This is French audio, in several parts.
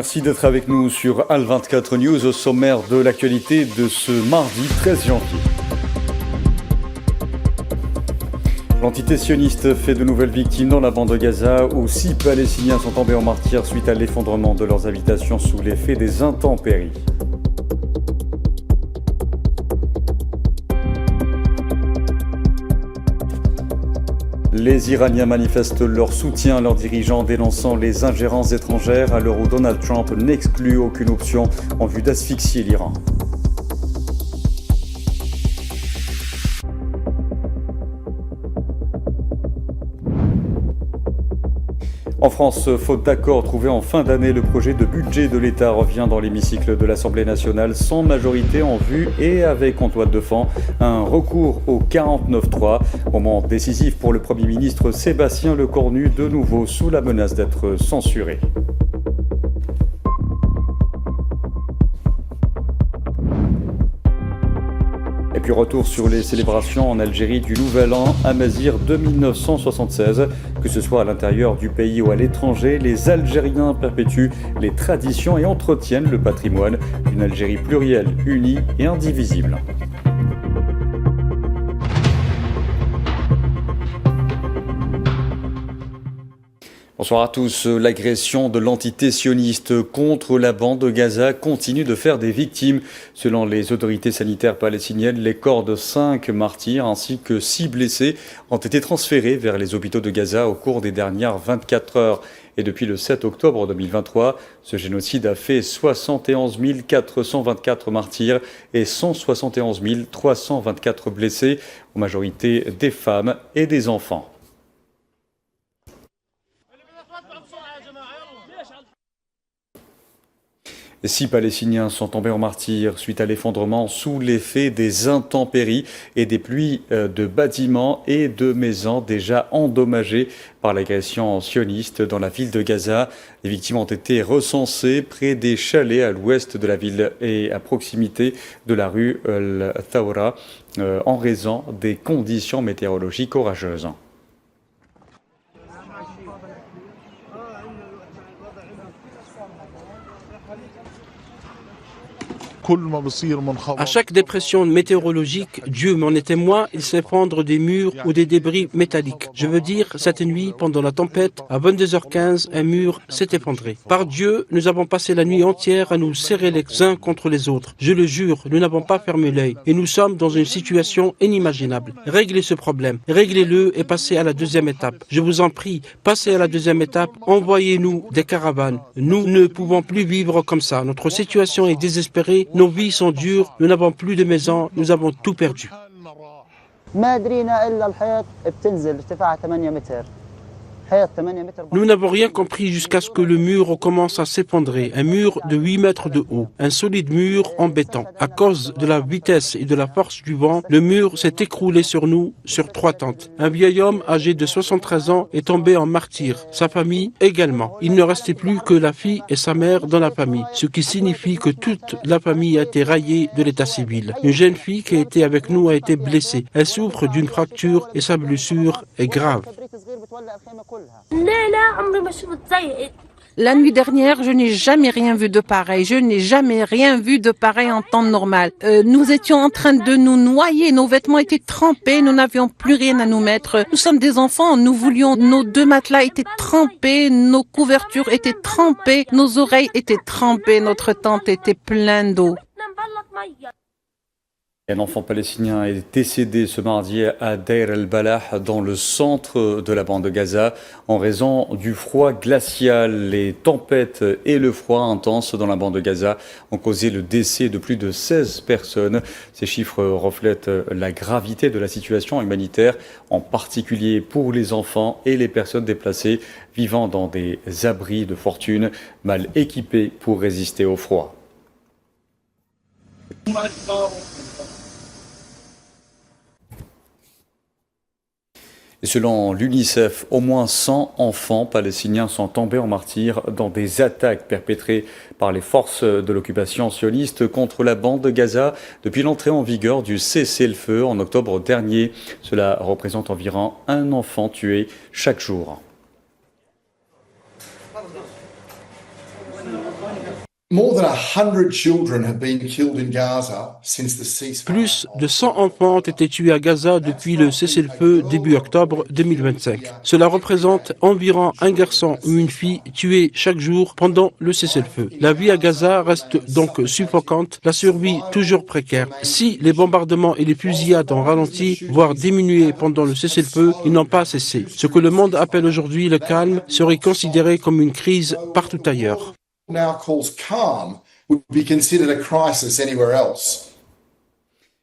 Merci d'être avec nous sur Al24 News au sommaire de l'actualité de ce mardi 13 janvier. L'entité sioniste fait de nouvelles victimes dans la bande de Gaza où 6 Palestiniens sont tombés en martyrs suite à l'effondrement de leurs habitations sous l'effet des intempéries. Les Iraniens manifestent leur soutien à leurs dirigeants, dénonçant les ingérences étrangères à l'heure où Donald Trump n'exclut aucune option en vue d'asphyxier l'Iran. En France, faute d'accord trouvé en fin d'année, le projet de budget de l'État revient dans l'hémicycle de l'Assemblée nationale sans majorité en vue et avec en toile de fond un recours au 49.3. Moment décisif pour le Premier ministre Sébastien Lecornu, de nouveau sous la menace d'être censuré. Et puis retour sur les célébrations en Algérie du Nouvel An Amazigh de 1976. Que ce soit à l'intérieur du pays ou à l'étranger, les Algériens perpétuent les traditions et entretiennent le patrimoine d'une Algérie plurielle, unie et indivisible. Bonsoir à tous. L'agression de l'entité sioniste contre la bande de Gaza continue de faire des victimes. Selon les autorités sanitaires palestiniennes, les corps de 5 martyrs ainsi que 6 blessés ont été transférés vers les hôpitaux de Gaza au cours des dernières 24 heures. Et depuis le 7 octobre 2023, ce génocide a fait 71 424 martyrs et 171 324 blessés, en majorité des femmes et des enfants. 6 Palestiniens sont tombés en martyrs suite à l'effondrement sous l'effet des intempéries et des pluies de bâtiments et de maisons déjà endommagées par l'agression sioniste dans la ville de Gaza. Les victimes ont été recensées près des chalets à l'ouest de la ville et à proximité de la rue Al-Thawra en raison des conditions météorologiques orageuses. À chaque dépression météorologique, Dieu m'en est témoin, il s'effondre des murs ou des débris métalliques. Je veux dire, cette nuit, pendant la tempête, à 22h15, un mur s'est effondré. Par Dieu, nous avons passé la nuit entière à nous serrer les uns contre les autres. Je le jure, nous n'avons pas fermé l'œil et nous sommes dans une situation inimaginable. Réglez ce problème, réglez-le et passez à la deuxième étape. Je vous en prie, passez à la deuxième étape, envoyez-nous des caravanes. Nous ne pouvons plus vivre comme ça. Notre situation est désespérée. Nos vies sont dures, nous n'avons plus de maison, nous avons tout perdu. Nous n'avons rien compris jusqu'à ce que le mur commence à s'effondrer. Un mur de 8 mètres de haut, un solide mur en béton. À cause de la vitesse et de la force du vent, le mur s'est écroulé sur nous, sur 3 tentes. Un vieil homme âgé de 73 ans est tombé en martyr. Sa famille également. Il ne restait plus que la fille et sa mère dans la famille, ce qui signifie que toute la famille a été raillée de l'état civil. Une jeune fille qui était avec nous a été blessée. Elle souffre d'une fracture et sa blessure est grave. La nuit dernière, je n'ai jamais rien vu de pareil. Je n'ai jamais rien vu de pareil en temps normal. Nous étions en train de nous noyer. Nos vêtements étaient trempés. Nous n'avions plus rien à nous mettre. Nous sommes des enfants. Nous voulions... Nos 2 matelas étaient trempés. Nos couvertures étaient trempées. Nos oreilles étaient trempées. Notre tente était pleine d'eau. Un enfant palestinien est décédé ce mardi à Deir el-Balah, dans le centre de la bande de Gaza, en raison du froid glacial. Les tempêtes et le froid intense dans la bande de Gaza ont causé le décès de plus de 16 personnes. Ces chiffres reflètent la gravité de la situation humanitaire, en particulier pour les enfants et les personnes déplacées vivant dans des abris de fortune mal équipés pour résister au froid. Et selon l'UNICEF, au moins 100 enfants palestiniens sont tombés en martyrs dans des attaques perpétrées par les forces de l'occupation sioniste contre la bande de Gaza depuis l'entrée en vigueur du cessez-le-feu en octobre dernier. Cela représente environ un enfant tué chaque jour. Plus de 100 enfants ont été tués à Gaza depuis le cessez-le-feu début octobre 2025. Cela représente environ un garçon ou une fille tués chaque jour pendant le cessez-le-feu. La vie à Gaza reste donc suffocante, la survie toujours précaire. Si les bombardements et les fusillades ont ralenti, voire diminué pendant le cessez-le-feu, ils n'ont pas cessé. Ce que le monde appelle aujourd'hui le calme serait considéré comme une crise partout ailleurs.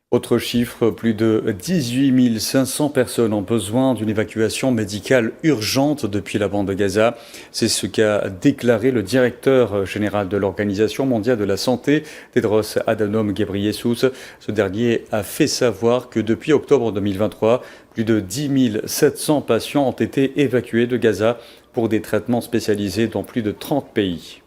Autre chiffre, plus de 18 500 personnes ont besoin d'une évacuation médicale urgente depuis la bande de Gaza. C'est ce qu'a déclaré le directeur général de l'Organisation mondiale de la santé, Tedros Adhanom Ghebreyesus. Ce dernier a fait savoir que depuis octobre 2023, plus de 10 700 patients ont été évacués de Gaza pour des traitements spécialisés dans plus de 30 pays.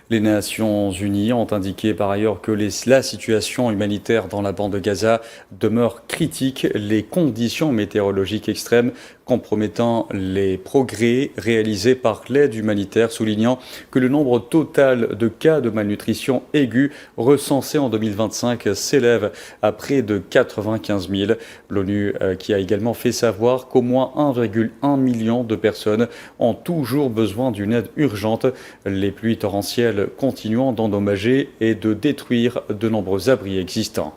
Les Nations Unies ont indiqué par ailleurs que la situation humanitaire dans la bande de Gaza demeure critique, les conditions météorologiques extrêmes compromettant les progrès réalisés par l'aide humanitaire, soulignant que le nombre total de cas de malnutrition aiguë recensés en 2025 s'élève à près de 95 000. L'ONU qui a également fait savoir qu'au moins 1,1 million de personnes ont toujours besoin d'une aide urgente. Les pluies torrentielles continuant d'endommager et de détruire de nombreux abris existants.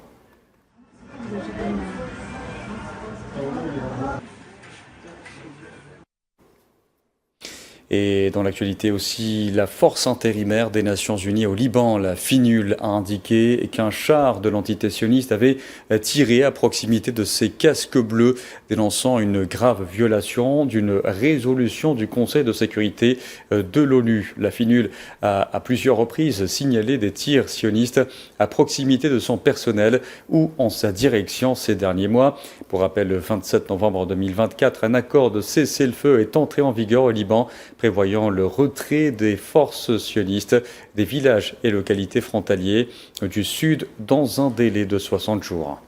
Et dans l'actualité aussi, la force intérimaire des Nations Unies au Liban, la FINUL, a indiqué qu'un char de l'entité sioniste avait tiré à proximité de ses casques bleus, dénonçant une grave violation d'une résolution du Conseil de sécurité de l'ONU. La FINUL a à plusieurs reprises signalé des tirs sionistes à proximité de son personnel ou en sa direction ces derniers mois. Pour rappel, le 27 novembre 2024, un accord de cessez-le-feu est entré en vigueur au Liban, prévoyant le retrait des forces sionistes des villages et localités frontaliers du Sud dans un délai de 60 jours.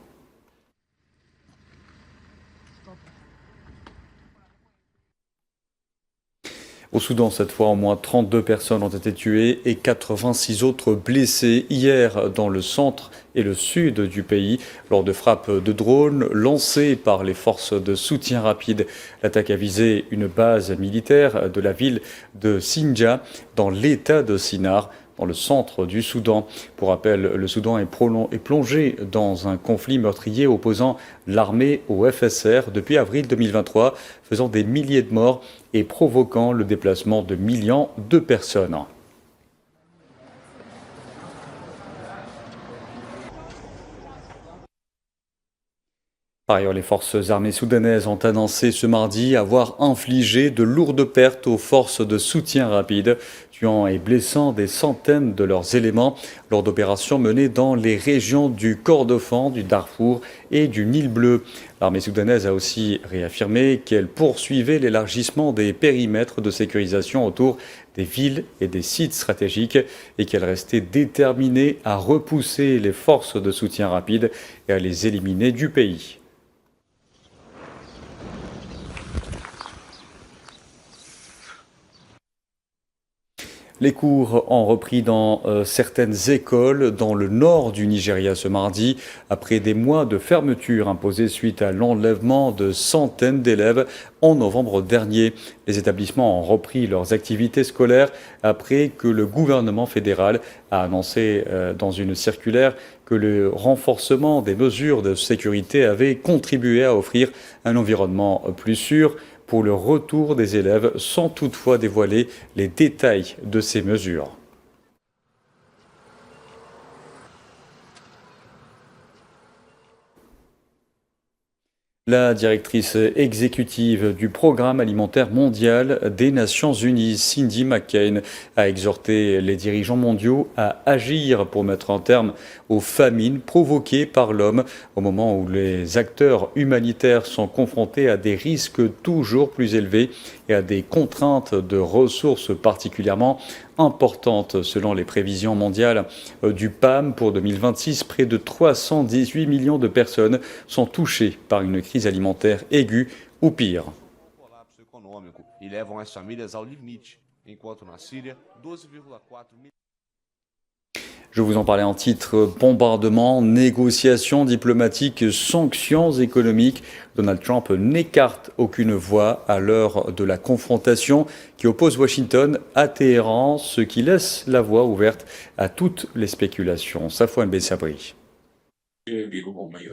Au Soudan, cette fois, au moins 32 personnes ont été tuées et 86 autres blessées hier dans le centre et le sud du pays lors de frappes de drones lancées par les forces de soutien rapide. L'attaque a visé une base militaire de la ville de Sinja dans l'état de Sinar, dans le centre du Soudan. Pour rappel, le Soudan est plongé dans un conflit meurtrier opposant l'armée au FSR depuis avril 2023, faisant des milliers de morts et provoquant le déplacement de millions de personnes. Par ailleurs, les forces armées soudanaises ont annoncé ce mardi avoir infligé de lourdes pertes aux forces de soutien rapide, tuant et blessant des centaines de leurs éléments lors d'opérations menées dans les régions du Kordofan, du Darfour et du Nil Bleu. L'armée soudanaise a aussi réaffirmé qu'elle poursuivait l'élargissement des périmètres de sécurisation autour des villes et des sites stratégiques et qu'elle restait déterminée à repousser les forces de soutien rapide et à les éliminer du pays. Les cours ont repris dans certaines écoles dans le nord du Nigeria ce mardi, après des mois de fermeture imposée suite à l'enlèvement de centaines d'élèves en novembre dernier. Les établissements ont repris leurs activités scolaires après que le gouvernement fédéral a annoncé dans une circulaire que le renforcement des mesures de sécurité avait contribué à offrir un environnement plus sûr pour le retour des élèves, sans toutefois dévoiler les détails de ces mesures. La directrice exécutive du Programme alimentaire mondial des Nations Unies, Cindy McCain, a exhorté les dirigeants mondiaux à agir pour mettre un terme aux famines provoquées par l'homme au moment où les acteurs humanitaires sont confrontés à des risques toujours plus élevés et à des contraintes de ressources particulièrement importantes. Selon les prévisions mondiales du PAM pour 2026, près de 318 millions de personnes sont touchées par une crise alimentaire aiguë ou pire. Je vous en parlais en titre, bombardement, négociations diplomatiques, sanctions économiques. Donald Trump n'écarte aucune voie à l'heure de la confrontation qui oppose Washington à Téhéran, ce qui laisse la voie ouverte à toutes les spéculations. Safwan Bessabri.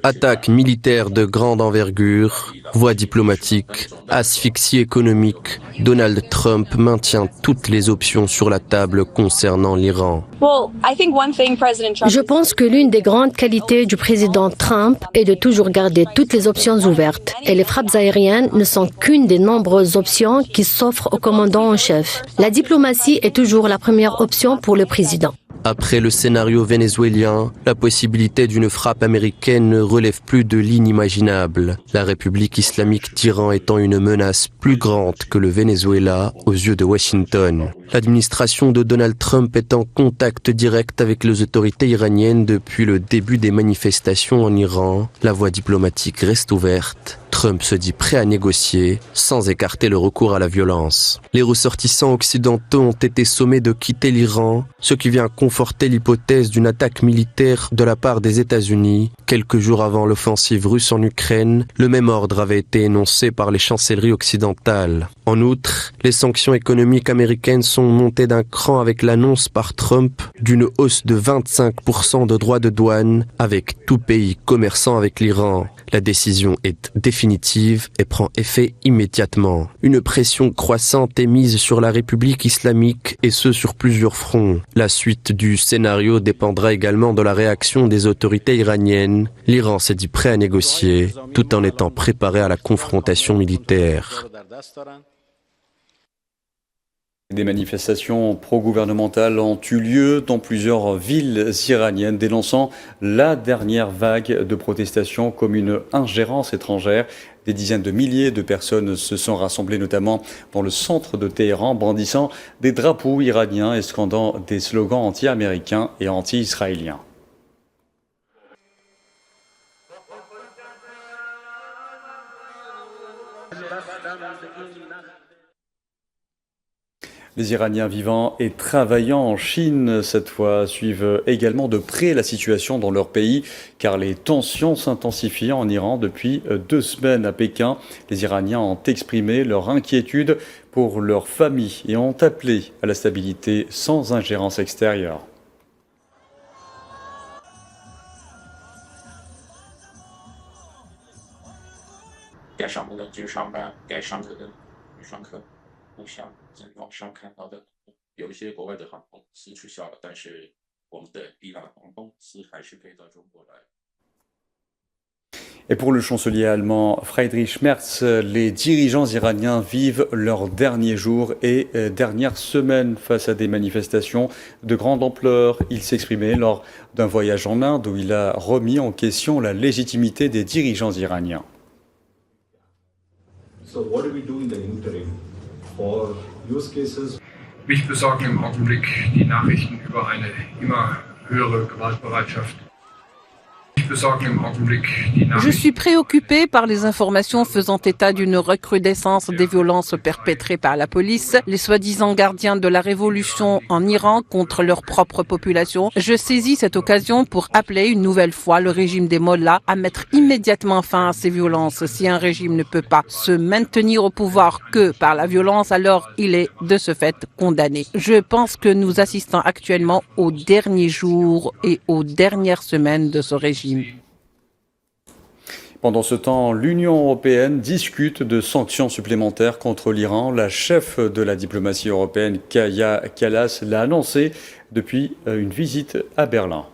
Attaque militaire de grande envergure, voie diplomatique, asphyxie économique, Donald Trump maintient toutes les options sur la table concernant l'Iran. Je pense que l'une des grandes qualités du président Trump est de toujours garder toutes les options ouvertes. Et les frappes aériennes ne sont qu'une des nombreuses options qui s'offrent au commandant en chef. La diplomatie est toujours la première option pour le président. Après le scénario vénézuélien, la possibilité d'une frappe américaine ne relève plus de l'inimaginable, la République islamique d'Iran étant une menace plus grande que le Venezuela aux yeux de Washington. L'administration de Donald Trump est en contact direct avec les autorités iraniennes depuis le début des manifestations en Iran. La voie diplomatique reste ouverte. Trump se dit prêt à négocier sans écarter le recours à la violence. Les ressortissants occidentaux ont été sommés de quitter l'Iran, ce qui vient conforter l'hypothèse d'une attaque militaire de la part des États-Unis. Quelques jours avant l'offensive russe en Ukraine, le même ordre avait été énoncé par les chancelleries occidentales. En outre, les sanctions économiques américaines sont montées d'un cran avec l'annonce par Trump d'une hausse de 25% de droits de douane avec tout pays commerçant avec l'Iran. La décision est définitive et prend effet immédiatement. Une pression croissante est mise sur la République islamique et ce sur plusieurs fronts. La suite du scénario dépendra également de la réaction des autorités iraniennes. L'Iran s'est dit prêt à négocier tout en étant préparé à la confrontation militaire. Des manifestations pro-gouvernementales ont eu lieu dans plusieurs villes iraniennes, dénonçant la dernière vague de protestations comme une ingérence étrangère. Des dizaines de milliers de personnes se sont rassemblées, notamment dans le centre de Téhéran, brandissant des drapeaux iraniens et scandant des slogans anti-américains et anti-israéliens. Les Iraniens vivant et travaillant en Chine, cette fois, suivent également de près la situation dans leur pays, car les tensions s'intensifient en Iran depuis 2 semaines à Pékin. Les Iraniens ont exprimé leur inquiétude pour leurs familles et ont appelé à la stabilité sans ingérence extérieure. Et pour le chancelier allemand Friedrich Merz, les dirigeants iraniens vivent leurs derniers jours et dernières semaines face à des manifestations de grande ampleur. Il s'exprimait lors d'un voyage en Inde où il a remis en question la légitimité des dirigeants iraniens. Mich besorgen im Augenblick die Nachrichten über eine immer höhere Gewaltbereitschaft. Je suis préoccupée par les informations faisant état d'une recrudescence des violences perpétrées par la police, les soi-disant gardiens de la révolution en Iran contre leur propre population. Je saisis cette occasion pour appeler une nouvelle fois le régime des mollahs à mettre immédiatement fin à ces violences. Si un régime ne peut pas se maintenir au pouvoir que par la violence, alors il est de ce fait condamné. Je pense que nous assistons actuellement aux derniers jours et aux dernières semaines de ce régime. Pendant ce temps, l'Union européenne discute de sanctions supplémentaires contre l'Iran. La chef de la diplomatie européenne, Kaja Kallas, l'a annoncé depuis une visite à Berlin.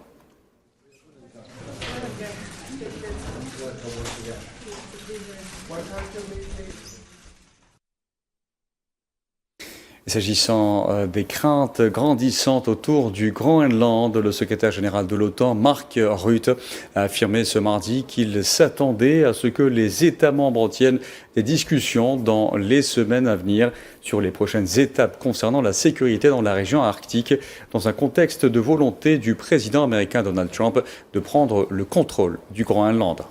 S'agissant des craintes grandissantes autour du Groenland, le secrétaire général de l'OTAN, Mark Rutte, a affirmé ce mardi qu'il s'attendait à ce que les États membres tiennent des discussions dans les semaines à venir sur les prochaines étapes concernant la sécurité dans la région arctique, dans un contexte de volonté du président américain Donald Trump de prendre le contrôle du Groenland.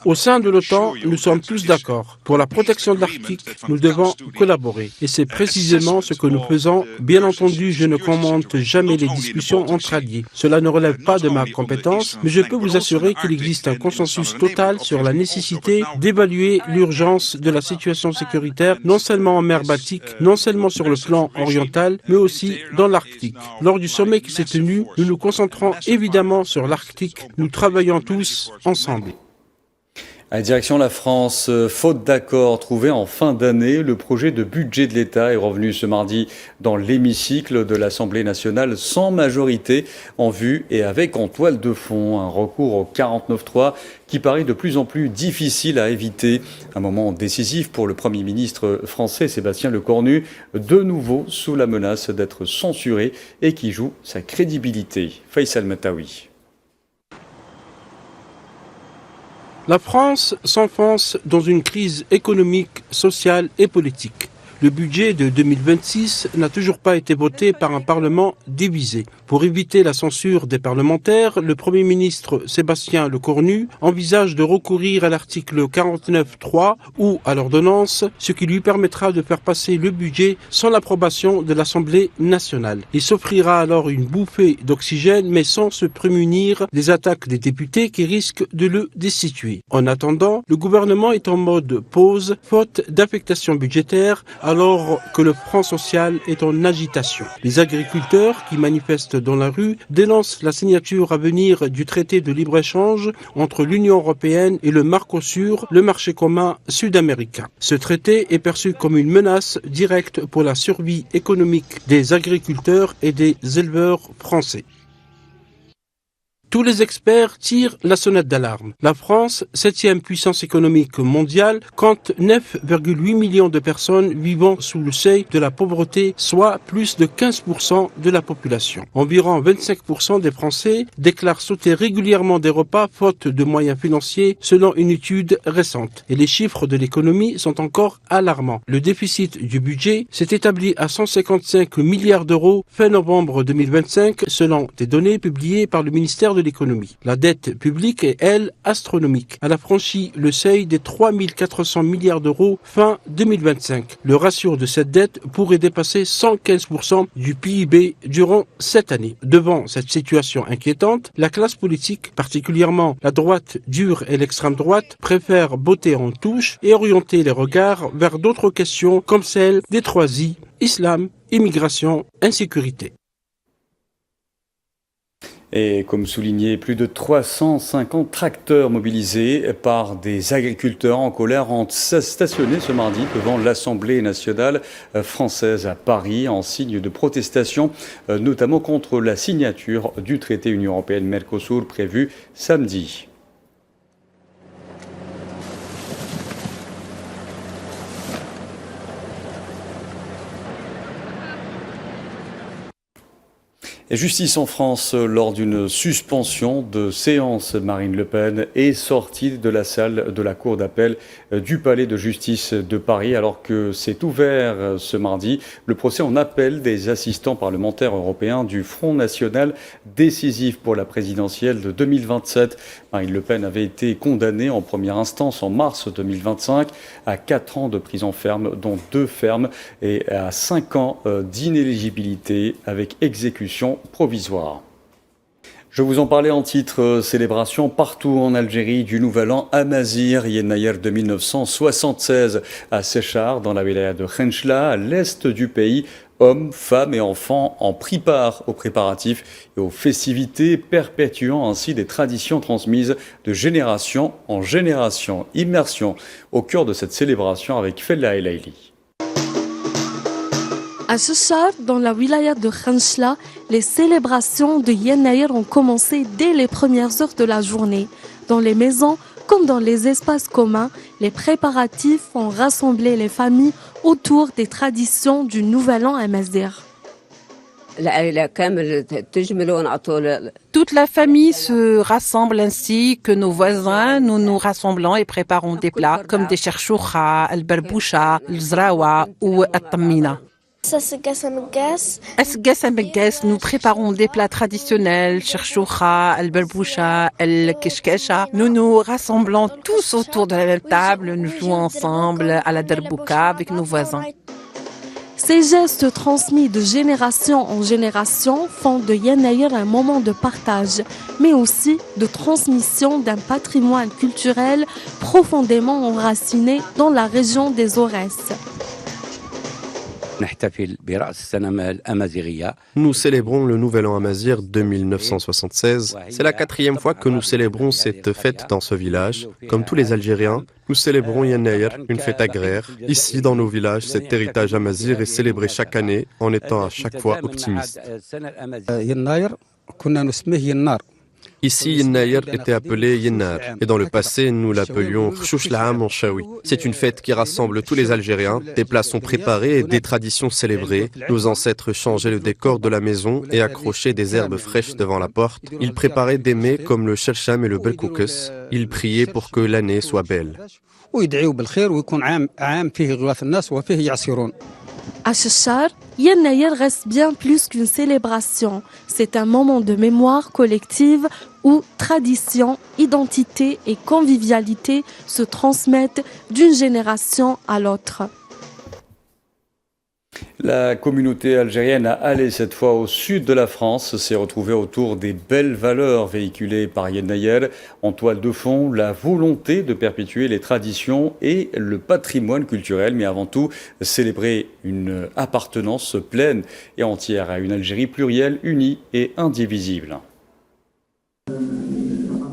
Au sein de l'OTAN, nous sommes tous d'accord. Pour la protection de l'Arctique, nous devons collaborer. Et c'est précisément ce que nous faisons. Bien entendu, je ne commente jamais les discussions entre alliés. Cela ne relève pas de ma compétence, mais je peux vous assurer qu'il existe un consensus total sur la nécessité d'évaluer l'urgence de la situation sécuritaire, non seulement en mer Baltique, non seulement sur le plan oriental, mais aussi dans l'Arctique. Lors du sommet qui s'est tenu, nous nous concentrons évidemment sur l'Arctique. Nous travaillons tous ensemble. À la direction de la France, faute d'accord trouvé en fin d'année, le projet de budget de l'État est revenu ce mardi dans l'hémicycle de l'Assemblée nationale sans majorité en vue et avec en toile de fond un recours au 49.3 qui paraît de plus en plus difficile à éviter. Un moment décisif pour le Premier ministre français Sébastien Lecornu, de nouveau sous la menace d'être censuré et qui joue sa crédibilité. Faisal Mataoui. La France s'enfonce dans une crise économique, sociale et politique. Le budget de 2026 n'a toujours pas été voté par un Parlement divisé. Pour éviter la censure des parlementaires, le Premier ministre Sébastien Lecornu envisage de recourir à l'article 49.3 ou à l'ordonnance, ce qui lui permettra de faire passer le budget sans l'approbation de l'Assemblée nationale. Il s'offrira alors une bouffée d'oxygène, mais sans se prémunir des attaques des députés qui risquent de le destituer. En attendant, le gouvernement est en mode pause, faute d'affectation budgétaire, alors que le Front social est en agitation. Les agriculteurs qui manifestent dans la rue dénoncent la signature à venir du traité de libre-échange entre l'Union européenne et le Mercosur, le marché commun sud-américain. Ce traité est perçu comme une menace directe pour la survie économique des agriculteurs et des éleveurs français. Tous les experts tirent la sonnette d'alarme. La France, 7e puissance économique mondiale, compte 9,8 millions de personnes vivant sous le seuil de la pauvreté, soit plus de 15% de la population. Environ 25% des Français déclarent sauter régulièrement des repas faute de moyens financiers, selon une étude récente. Et les chiffres de l'économie sont encore alarmants. Le déficit du budget s'est établi à 155 milliards d'euros fin novembre 2025, selon des données publiées par le ministère de l'économie. La dette publique est, elle, astronomique. Elle a franchi le seuil des 3 400 milliards d'euros fin 2025. Le ratio de cette dette pourrait dépasser 115% du PIB durant cette année. Devant cette situation inquiétante, la classe politique, particulièrement la droite dure et l'extrême droite, préfère botter en touche et orienter les regards vers d'autres questions comme celle des 3 I, islam, immigration, insécurité. Et comme souligné, plus de 350 tracteurs mobilisés par des agriculteurs en colère ont stationné ce mardi devant l'Assemblée nationale française à Paris en signe de protestation, notamment contre la signature du traité Union européenne-Mercosur prévu samedi. Et justice en France, lors d'une suspension de séance, Marine Le Pen est sortie de la salle de la cour d'appel du palais de justice de Paris alors que s'est ouvert ce mardi le procès en appel des assistants parlementaires européens du Front National décisif pour la présidentielle de 2027. Marine Le Pen avait été condamnée en première instance en mars 2025 à 4 ans de prison ferme, dont 2 fermes, et à 5 ans d'inéligibilité avec exécution provisoire. Je vous en parlais en titre, célébration partout en Algérie du Nouvel An Amazigh, Yennayer de 1976 à Séchar, dans la wilaya de Khenchla, à l'est du pays. Hommes, femmes et enfants ont pris part aux préparatifs et aux festivités, perpétuant ainsi des traditions transmises de génération en génération. Immersion au cœur de cette célébration avec Fella El Aili. À Séchar, dans la wilaya de Khenchla, les célébrations de Yennayer ont commencé dès les premières heures de la journée. Dans les maisons, comme dans les espaces communs, les préparatifs ont rassemblé les familles autour des traditions du Nouvel An Amazigh. Toute la famille se rassemble ainsi que nos voisins. Nous nous rassemblons et préparons des plats comme des cherchoucha, al-barboucha, al-zrawa ou al-tammina. Nous préparons des plats traditionnels, cherchoucha, al-berboucha, el-keshkesha. Nous nous rassemblons tous autour de la même table, nous jouons ensemble à la derbouka avec nos voisins. Ces gestes transmis de génération en génération font de Yenayir un moment de partage, mais aussi de transmission d'un patrimoine culturel profondément enraciné dans la région des Aurès. Nous célébrons le Nouvel An Amazigh de 1976. C'est la 4e fois que nous célébrons cette fête dans ce village. Comme tous les Algériens, nous célébrons Yenayir, une fête agraire. Ici, dans nos villages, cet héritage amazigh est célébré chaque année en étant à chaque fois optimiste. Ici, Yenayir était appelé Yennar, et dans le passé, nous l'appelions Khchouch L'Am en Chaoui. C'est une fête qui rassemble tous les Algériens. Des plats sont préparés et des traditions célébrées. Nos ancêtres changeaient le décor de la maison et accrochaient des herbes fraîches devant la porte. Ils préparaient des mets comme le Shelcham et le Belkoukes. Ils priaient pour que l'année soit belle. À Chechar, Yenayir reste bien plus qu'une célébration. C'est un moment de mémoire collective où tradition, identité et convivialité se transmettent d'une génération à l'autre. La communauté algérienne à Alès, cette fois au sud de la France, s'est retrouvée autour des belles valeurs véhiculées par Yenayir. En toile de fond, la volonté de perpétuer les traditions et le patrimoine culturel, mais avant tout célébrer une appartenance pleine et entière à une Algérie plurielle, unie et indivisible.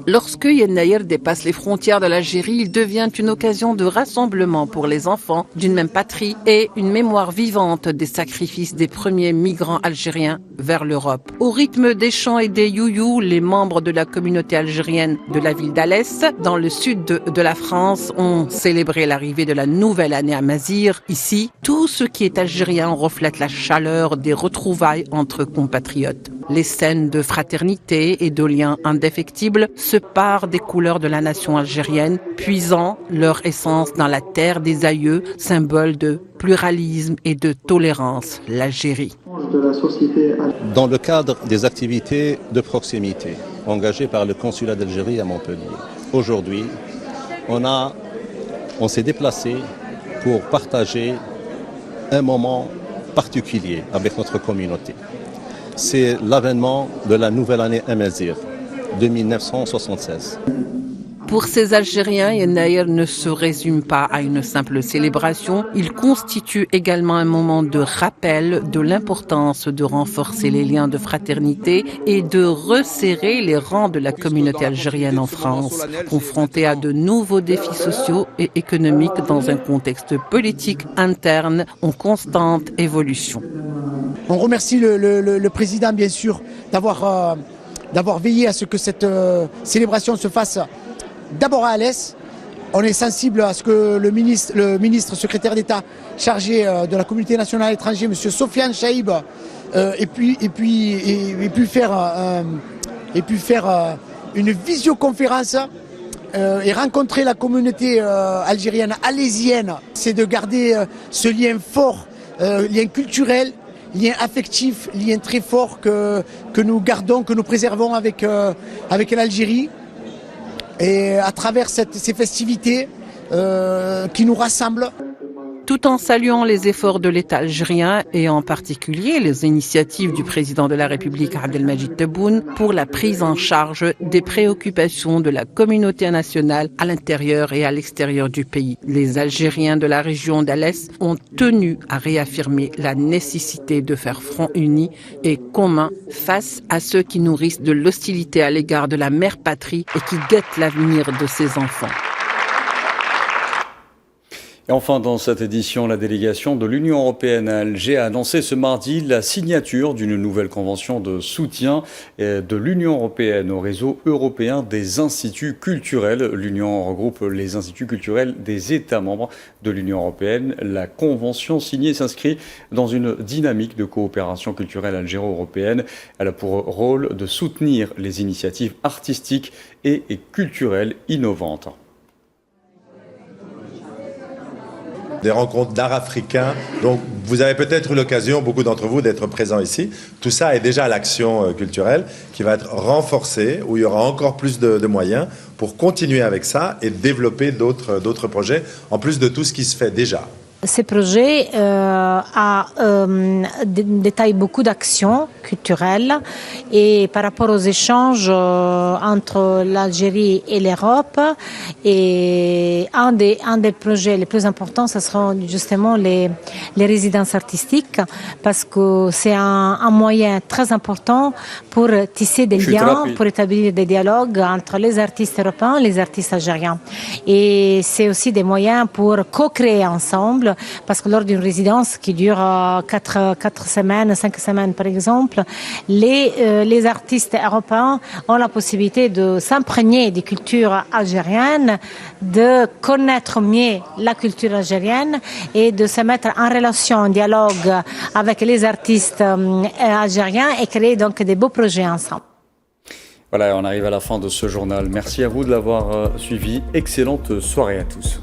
Lorsque Yenayir dépasse les frontières de l'Algérie, il devient une occasion de rassemblement pour les enfants d'une même patrie et une mémoire vivante des sacrifices des premiers migrants algériens vers l'Europe. Au rythme des chants et des youyous, les membres de la communauté algérienne de la ville d'Alès, dans le sud de la France, ont célébré l'arrivée de la nouvelle année amazigh. Ici, tout ce qui est algérien reflète la chaleur des retrouvailles entre compatriotes. Les scènes de fraternité et de liens indéfectibles se parent des couleurs de la nation algérienne, puisant leur essence dans la terre des aïeux, symbole de pluralisme et de tolérance, l'Algérie. Dans le cadre des activités de proximité engagées par le consulat d'Algérie à Montpellier, aujourd'hui, on s'est déplacé pour partager un moment particulier avec notre communauté. C'est l'avènement de la nouvelle année amazigh de 1976. Pour ces Algériens, Yenayir ne se résume pas à une simple célébration. Il constitue également un moment de rappel de l'importance de renforcer les liens de fraternité et de resserrer les rangs de la communauté algérienne en France, confrontée à de nouveaux défis sociaux et économiques dans un contexte politique interne en constante évolution. On remercie le président, bien sûr, d'avoir veillé à ce que cette célébration se fasse d'abord à Alès. On est sensible à ce que le ministre secrétaire d'État chargé de la communauté nationale à l'étranger, M. Sofiane Chaïb, ait pu faire une visioconférence et rencontrer la communauté algérienne alésienne. C'est de garder ce lien fort, lien culturel, lien affectif, lien très fort que nous gardons, que nous préservons avec l'Algérie. Et à travers ces festivités qui nous rassemblent. Tout en saluant les efforts de l'État algérien et en particulier les initiatives du président de la République Abdelmadjid Tebboune pour la prise en charge des préoccupations de la communauté nationale à l'intérieur et à l'extérieur du pays. Les Algériens de la région d'Alès ont tenu à réaffirmer la nécessité de faire front uni et commun face à ceux qui nourrissent de l'hostilité à l'égard de la mère patrie et qui guettent l'avenir de ses enfants. Et enfin, dans cette édition, la délégation de l'Union européenne à Alger a annoncé ce mardi la signature d'une nouvelle convention de soutien de l'Union européenne au réseau européen des instituts culturels. L'Union regroupe les instituts culturels des États membres de l'Union européenne. La convention signée s'inscrit dans une dynamique de coopération culturelle algéro-européenne. Elle a pour rôle de soutenir les initiatives artistiques et culturelles innovantes. des rencontres d'art africain. Donc vous avez peut-être eu l'occasion, beaucoup d'entre vous, d'être présents ici. Tout ça est déjà l'action culturelle qui va être renforcée, où il y aura encore plus de moyens pour continuer avec ça et développer d'autres projets, en plus de tout ce qui se fait déjà. Ce projet détaille beaucoup d'actions culturelles et par rapport aux échanges entre l'Algérie et l'Europe. Et un des projets les plus importants, ce seront justement les résidences artistiques parce que c'est un moyen très important pour tisser des liens, pour établir des dialogues entre les artistes européens et les artistes algériens. Et c'est aussi des moyens pour co-créer ensemble. Parce que lors d'une résidence qui dure 4 semaines, 5 semaines par exemple, les artistes européens ont la possibilité de s'imprégner des cultures algériennes, de connaître mieux la culture algérienne et de se mettre en relation, en dialogue avec les artistes algériens et créer donc des beaux projets ensemble. Voilà, on arrive à la fin de ce journal. Merci à vous de l'avoir suivi. Excellente soirée à tous.